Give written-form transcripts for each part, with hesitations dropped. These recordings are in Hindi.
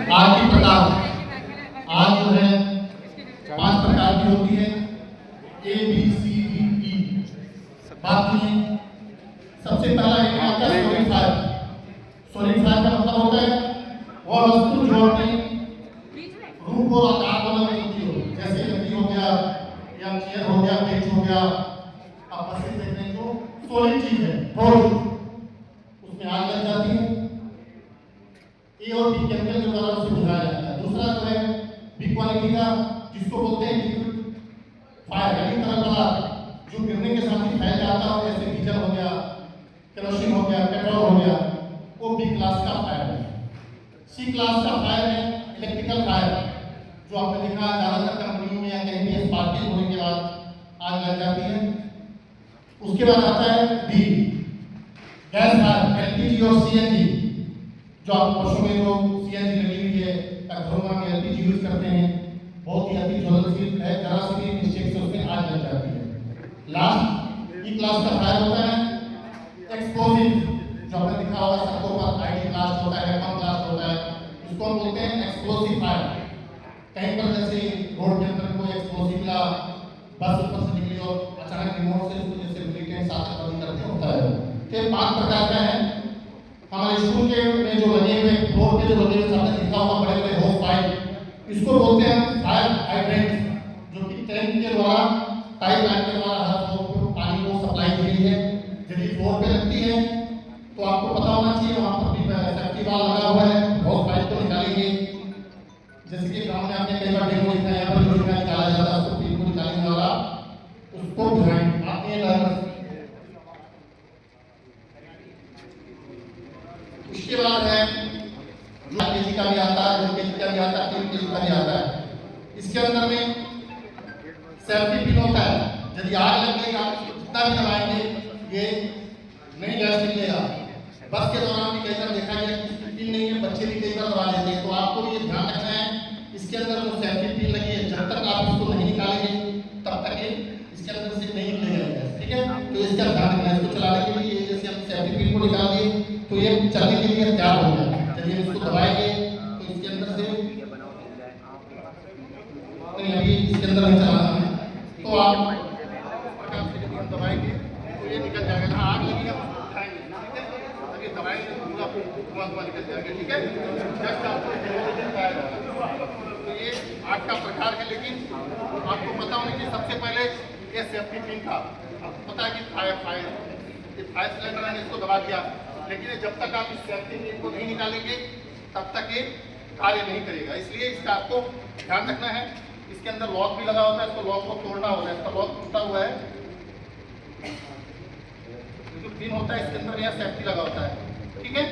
आग की प्रकार, आग जो है 5 प्रकार की होती है, A B C D E। बात की सबसे पहला है आपका सॉलिड फायर। सॉलिड फायर का मतलब होता है वह वस्तु जो अपने रूप और आकार वाला होती हो, जैसे लकड़ी हो गया या चेयर हो गया, बेंच हो गया, आप मशीन देख रहे हैं जो सॉलिड चीज है, ठोस, उसमें आग लग जाती है। ए और बी केमिकल के द्वारा उसे बुझाया जाता है। दूसरा जो है बी क्वालिटी का, जिसको बोलते हैं लिक्विड फायर, यानी तरल पदार्थ जो गिरने के साथ ही फैल जाता हो, जैसे डीजल हो गया, केरोसिन हो गया, पेट्रोल हो गया, वो बी क्लास का फायर है। सी क्लास का फायर है इलेक्ट्रिकल फायर, जो आपने देखा ज्यादातर कंपनियों में या कहीं भी स्पार्किंग होने के बाद आग लग जाती है। उसके बाद आता है डी गैस फायर, एलपीजी और सीएनजी, जो आप बसों में जो सीएनजी लगी हुई है या घरों में एलपीजी यूज करते हैं, बहुत ही अति ज्वलनशील है, जरा सी भी मिस्टेक से उसमें आग लग जाती है। लास्ट ई क्लास का फायर होता है एक्सप्लोसिव, जो आपने देखा होगा सड़कों पर आईडी ब्लास्ट होता है, बम ब्लास्ट होता है, इसको हम बोलते हैं एक्सप्लोसिव फायर। कहीं पर जैसे रोड के अंदर कोई एक्सप्लोसिव मिला, बस ऊपर से निकली और अचानक रिमोट से उसको जैसे मिलिटेंट साथ बंद करते होता है। तो 5 प्रकार का है। हमारे स्कूल के में जो लगे हुए फ्लोर पे जो लगे हुए सामने दिखा हुआ बड़े बड़े होस पाइप, इसको बोलते हैं फायर हाइड्रेंट, जो कि टैंक के द्वारा पाइप लाइन के द्वारा हर फ्लोर को पानी को सप्लाई की गई है। यदि फ्लोर पे लगती है तो आपको पता होना चाहिए वहां पर भी सेफ्टी वाल लगा हुआ है, होस पाइप को निकालेंगे। जैसे कि गांव में आपने कई बार डेमो देखा है, यहाँ पर जो निकाला जाता है उसको पिन को निकालने वाला, उसको बुझाएं आपने लर्नर। उसके बाद है जो केजी का भी आता है, 2 केजी का भी आता है, 3 केजी का भी आता है। इसके अंदर में सेफ्टी पिन होता है, यदि आग लग गई आप जितना भी दबाएंगे ये नहीं गैस निकलेगा। बस के दौरान भी कई बार देखा गया कि पिन नहीं है, बच्चे भी कई बार दबा लेते हैं, तो आपको भी ये ध्यान रखना है इसके अंदर जो सेफ्टी पिन लगी है, जब तक आप इसको नहीं निकालेंगे तब तक ये इसके अंदर से नहीं निकलेगा, ठीक है। तो इसका ध्यान रखना है। इसको चलाने के लिए जैसे हम सेफ्टी पिन को निकाल दिए तो ये चलने के लिए तैयार हो गया। यदि हम इसको दबाएंगे तो इसके अंदर से नहीं, अभी इसके अंदर नहीं चलाना है, तो आप दबाएंगे तो ये निकल जाएगा। हाँ, आग लगी हम उठाएंगे, ठीक है, अभी दबाएंगे तो पूरा धुआं निकल जाएगा, ठीक है। जस्ट आपको तो ये आग का प्रकार है, लेकिन आपको पता होना कि सबसे पहले ये सेफ्टी पिन था। आपको पता है कि फायर सिलेंडर ने इसको दबा दिया, लेकिन जब तक आप इस सेफ्टी पिन को नहीं निकालेंगे तब तक ये कार्य नहीं करेगा। इसलिए इसका आपको ध्यान रखना है। इसके अंदर लॉक भी लगा होता है, इसको लॉक को तोड़ना होता है। इसका लॉक टूटा हुआ है, जो पिन होता है इसके अंदर यह सेफ्टी लगा होता है, ठीक है।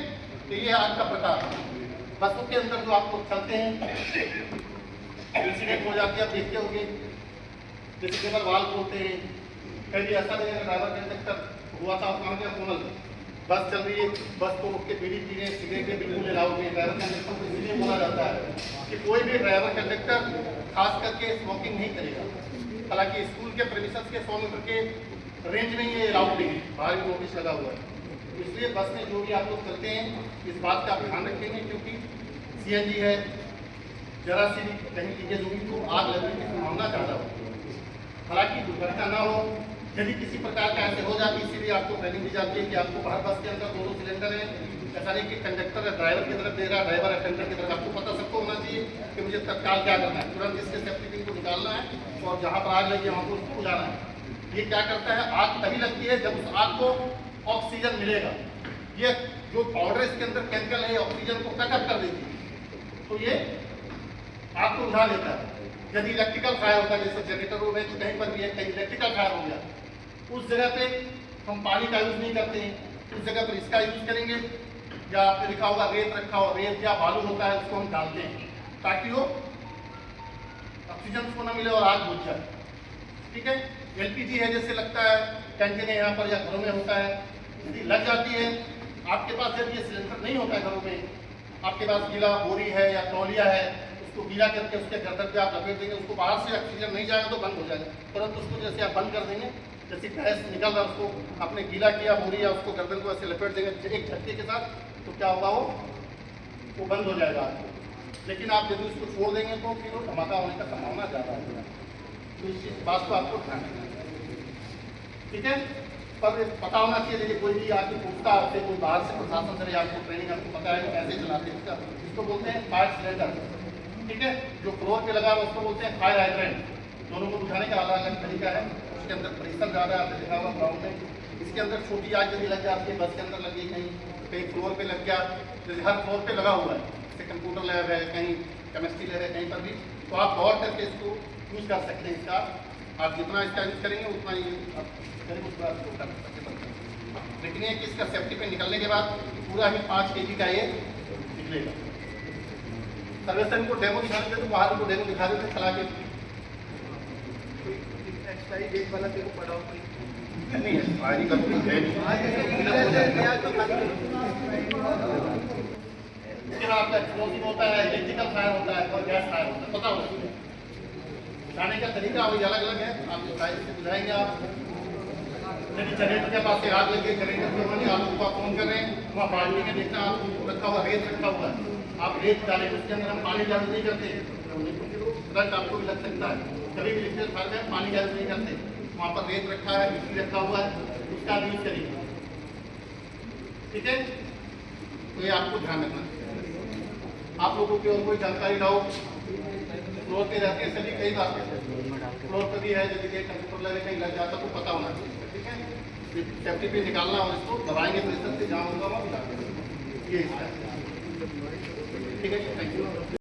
तो ये आग का प्रकार। बसों के अंदर जो आपको चलते हैं इंसिडेंट हो जाती है, आप देखते होंगे, जैसे केवल वाल खोलते हैं। कभी ऐसा नहीं है, ड्राइवर कंडक्टर हुआ था कोनल, बस चल रही है, बस को रुक के बीड़ी पी रहे, सिगरेट बिल्कुल अलाउड नहीं। ड्राइवर कंडक्टर को इसलिए बोला जाता है कि कोई भी ड्राइवर कंडक्टर खास करके स्मोकिंग नहीं करेगा। हालांकि स्कूल के प्रेमिसेस के 100 मीटर के रेंज में ये अलाउड नहीं है, बाहर भी नोटिस लगा हुआ है। इसलिए बस में जो भी आप लोग चलते हैं इस बात का आप ध्यान रखेंगे, क्योंकि सीएनजी है, जरा सी भी कहीं लीकेज होगी तो आग लगने की संभावना ज़्यादा होती है। हालांकि दुर्घटना ना हो, यदि किसी प्रकार का ऐसे हो जाती है, इसीलिए आपको ट्रेनिंग दी जाती है कि आपको हर बस के अंदर 2 सिलेंडर है। ऐसा नहीं कि कंडक्टर है ड्राइवर की तरफ दे रहा है, ड्राइवर अटेंडर की तरफ। आपको पता सबको होना चाहिए कि मुझे तत्काल क्या करना है, तुरंत इसके सेफ्टी पिन को निकालना है और जहाँ पर आग लगी है वहाँ पर उसको बुझाना है। ये क्या करता है, आग तभी लगती है जब उस आग को ऑक्सीजन मिलेगा। ये जो पाउडर इसके अंदर केमिकल है, ऑक्सीजन को कट कर देती है, तो ये आग को बुझा लेता है। यदि इलेक्ट्रिकल फायर होता है, जैसे जनरेटर में कहीं पर भी है, कहीं इलेक्ट्रिकल फायर हो गया, उस जगह पे हम पानी का यूज नहीं करते हैं, उस जगह पर इसका यूज करेंगे। या आपने लिखा होगा रेत रखा हो, रेत या बालू होता है, उसको हम डालते हैं ताकि वो ऑक्सीजन को ना मिले और आग बुझ जाए, ठीक है। एलपीजी है, जैसे लगता है कैंटीन है यहाँ पर या घरों में होता है, यदि लग जाती है आपके पास, जब ये सिलेंडर नहीं होता है घरों में, आपके पास गीला बोरी है या तौलिया है, उसको गीला करके उसके गर्दन पे आप लपेट देंगे, उसको बाहर से ऑक्सीजन नहीं जाएगा तो बंद हो जाएगा। तुरंत उसको जैसे आप बंद कर देंगे, जैसे गैस निकल रहा है उसको आपने गीला किया बोरी या उसको गर्दन को ऐसे लपेट देंगे एक झटके के साथ, तो क्या होगा, वो बंद हो जाएगा। लेकिन आप यदि उसको छोड़ देंगे तो फिर वो धमाका होने का संभावना ज़्यादा है। तो इस बात को आपको ध्यान रखना है, ठीक है। पर पता होना चाहिए, देखिए कोई भी आके पूछता आपसे, कोई बाहर से प्रशासन से आपको ट्रेनिंग आपको पता है कैसे चलाते हैं, इसको बोलते हैं फायर सिलेंडर, ठीक है। जो फ्लोर पे लगा है उसको बोलते हैं फायर हाइड्रेंट। दोनों को बुझाने का अलग अलग तरीका है। उसके अंदर प्रेशर ज़्यादा है, आपने देखा हुआ ग्राउंड में। इसके अंदर छोटी आग यदि लग जाती है, बस के अंदर लगी, कहीं फ्लोर पे लग गया, जैसे हर फ्लोर पे लगा हुआ है, जैसे कंप्यूटर लैब है, कहीं केमिस्ट्री लैब है, कहीं पर भी, तो आप गौर करके इसको यूज कर सकते हैं। इसका आप जितना इसका यूज करेंगे उतना ही आप करेंगे, उस पर आप कर सकते हैं। लेकिन ये कि इसका सेफ्टी पे निकलने के बाद पूरा ही 5 kg का ये निकलेगा। सर्वेक्षण को डेमो दिखा देते तो बाहर को डेमो दिखा देते चला के। एक्सपायरी डेट वाला तेरे को पड़ा हो कोई नहीं है, एक्सपायरी का कोई है नहीं। फिर आपका एक्सप्लोसिव होता है, इलेक्ट्रिकल फायर होता है और गैस फायर होता है, पता होगा। बुझाने का तरीका वही अलग अलग है, आप शायद से बुझाएंगे। आप यदि जनरेटर के पास से आग लगी, जनरेटर के उन्होंने आपको आप फोन कर रहे हैं, वहाँ बाल्टी में देखना रखा हुआ, रेत रखा हुआ है, आप रेत डालें, उसके अंदर हम पानी जारी नहीं करते, करंट आपको भी लग सकता है। कभी भी इलेक्ट्रिकल फायर में पानी जारी नहीं करते, वहाँ पर रेत रखा है, मिट्टी रखा हुआ है, उसका यूज करिए, ठीक है। तो ये आपको ध्यान रखना है। आप लोगों की और कोई जानकारी ना हो, फ्लोर पे रहते हैं सभी, कई बात फ्लोर पर भी है, यदि कंप्यूटर लगे कहीं लग जाता तो पता होना चाहिए, ठीक है। सेफ्टी पे निकालना और इसको दबाएंगे तो इस तरह से जहाँ होगा वहाँ ये इसका, ठीक है। Thank you.